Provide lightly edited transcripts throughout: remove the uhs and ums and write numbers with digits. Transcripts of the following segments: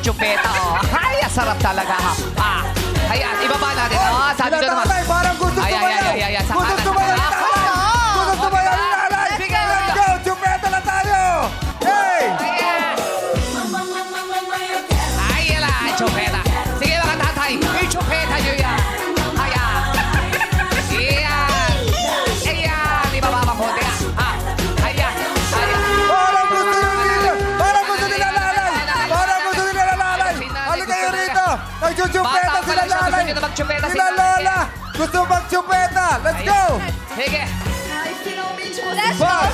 magchupeta, oh. Ay, sarap talaga, ha. Ah, ayan, ibaba natin. Oh, sabi ko naman. Tatay, parang gusto Ay, sumayaw. ay, ay, ay, sa Gusto kanan, sumayaw sa ni kanan. nanay. Gusto sumayaw ni nanay. Sige. Let's go, chupeta na tayo. Hey! Ayan. Ay, yala, chupeta. Sige, mga tatay, i-chupeta nyo yan. Ayan. Ayan. Ayan, ibaba pa konti, ah. Ayan. Ayan. Parang gusto nila. Parang gusto nila nanay. Parang gusto nila nanay. Halika kayo rito. Nagchuchupeta Bata pa sila lang siya, gusto nanay. niya na magchupeta si Sila nanay. lola. Gusto magchupeta. Let's go. Sige. Let's go! One.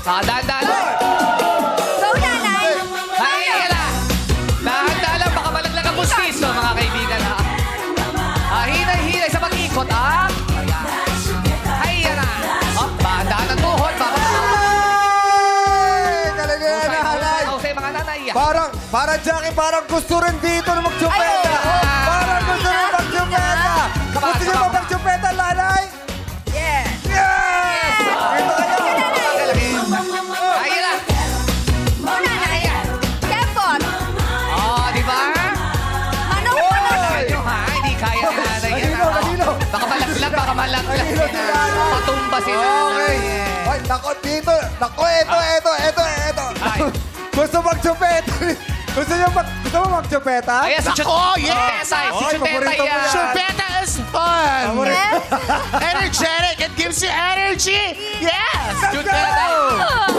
Dahan-dahan. Go, nanay! Ay, yala. Dahan-dahan lang, baka malaglag ang bustiso, mga kaibigan, ha. Ah, hinay-hinay sa pag-ikot, ah. Ayan. Ay, yan na. Oh, dahan-dahan ang tuhod, baka Hey! Talaga yan, nanay. Husay, mga nanay. Parang Jackie, parang gusto rin dito na magchupeta. Ay, oo. Parang gusto rin magchupeta. Gusto niyo ba magchupeta, nanay? Yes! Yes! Ito kayo. Ay, yan na. Go, nanay! Kepot! Oh, di ba? Manok! Oy! Ano, ha? Hindi kaya ni nanay yan, Kanino, ha? kanino? Baka malaglag, baka malaglag. Kanino si nanay? Patumba si nanay. Okay. eh. Ay, nako, dito. Nako, ito. Ay. Gusto magchupeta. Gusto mo magchupeta? Ayan, si Chut. Oh, yes! Si Ay, Chuteta paborito mo yan. yan. Chupeta is fun! Yes! Energetic! It gives you energy! Yes! Let's Chuteta. go!